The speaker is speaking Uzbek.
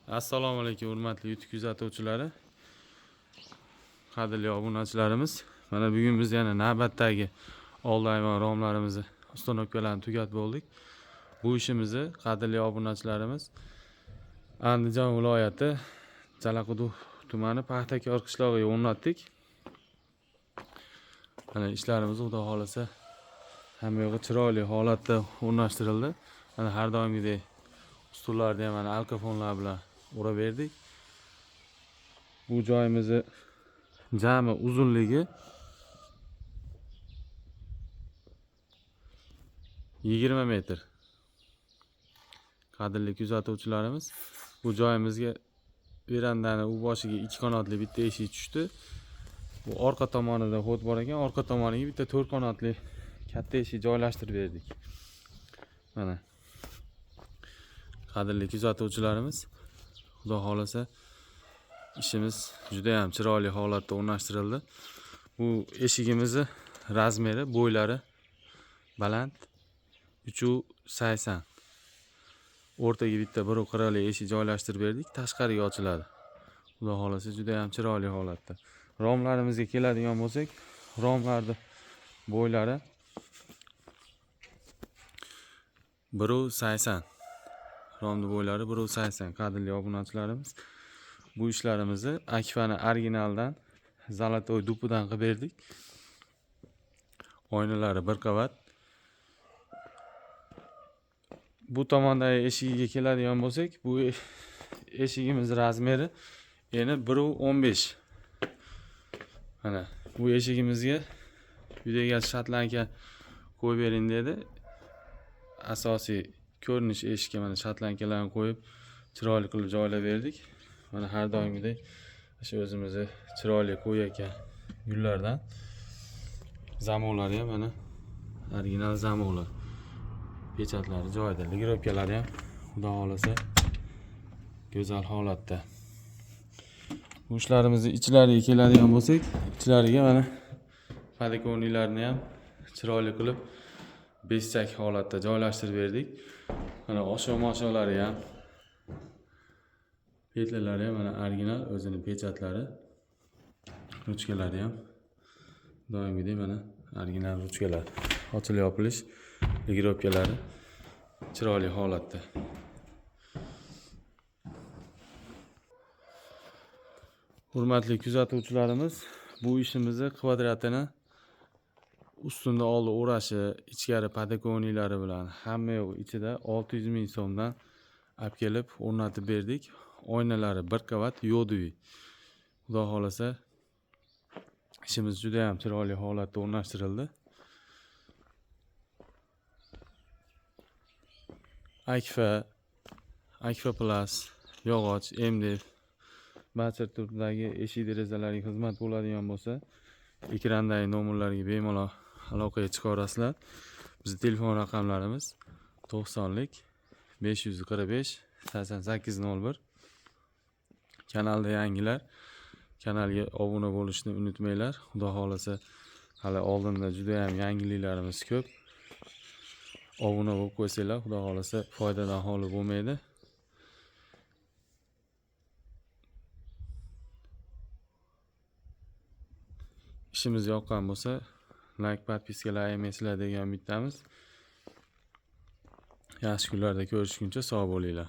Assalomu alaykum hurmatli YouTube kuzatuvchilari. Qadrli obunachilarimiz. Mana bugun biz yana navbatdagi oldi hayvon romlarimizni ustanokkalarni tugatib bo'ldik. Bu ishimizni qadrli obunachilarimiz Andijon viloyati Jalaquduq tumani Paxtakor qishlog'iga o'rnatdik. Mana ishlarimiz xudo xolasa hamma yo'g'i chiroyli holatda o'rnashtirildi. Mana har doimgidek stullarni ham mana alkafonlar bilan urab berdik. Bu joyimizni jami uzunligi 20 metr. Qadrli kuzatuvchilarimiz, bu joyimizga verandani u boshiga 2 qanotli bitta eshik tushdi. Bu orqa tomonida xod bor ekan, orqa tomoniga bitta 4 qanotli katta eshik joylashtirib berdik. Mana qadrli kuzatuvchilarimiz, xudo xolasa ishimiz juda ham chiroyli holatda o'rnashtirildi. Bu eshigimizni razmeri, bo'ylari baland 380. O'rtaga bitta 1.40 eshik joylashtirib berdik, tashqariga ochiladi. Xudo xolasa juda ham chiroyli holatda. Romlarimizga keladigan bo'lsak, romlarning bo'ylari 1.80. Romning bo'ylari 1.80. Qadrli obunachilarimiz, bu ishlarimizni Akfa'ni originaldan Zolotoy dupidan qilib berdik. Oynalari bir qavat. Bu tomondagi eshigiga keladigan bo'lsak, bu eshigimiz razmeri eni 1.15. Mana bu eshigimizga uydaga shotlanka qo'yib bering dedi. Asosiy ko'rinish eshikka mana shotlankalarni qo'yib chiroyli qilib joylab berdik. Mana har doimgidek shu o'zimizni chiroyli qo'yayotgan gullardan zamonlari ham mana original zamonlar. Pechatlari joyida, ligirovkalari ham xudo xolasa go'zal holatda. Bu ishlarimizni ichlariga keladigan bo'lsak, ichlariga mana podokonilarni ham chiroyli qilib beshchak holatda joylashtirib berdik. Mana osho-mosholari ham, petlalari ham mana original o'zini pechatlari, ruchkalari ham doimgidek mana original ruchkalar. Ochilib yopilish ligirovkalari chiroyli holatda. Hurmatli kuzatuvchilarimiz, bu ishimizni kvadratini ustunda oldi o'rashi, ichkari podokonilari bilan hamma yo'q ichida 600 ming so'mdan olib kelib o'rnatib berdik. Oynalari bir qavat yo'diy. Xudo xolasa ishimiz juda ham chiroyli holatda o'rnashtirildi. Akfa Plus, yog'och, MDF barcha turdagi eshik derazalariga xizmat bo'ladigan bo'lsa, ekrandagi nomerlarga bemalol aloqaga chiqarasizlar. Bizning telefon raqamlarimiz 90lik 545 8801. Kanalda yangilar, kanalga obuna bo'lishni unutmanglar. Xudo xolasa hali oldinda juda ham yangiliklarimiz ko'p. Obuna bo'lib qo'ysanglar, xudo xolasa foydadan xoli bo'lmaydi. İşimiz yoqqan bo'lsa, like, podpiskalar yemaysizlar degan umiddamiz. Yaxshi kunlarda ko'rishguncha sog' bo'linglar.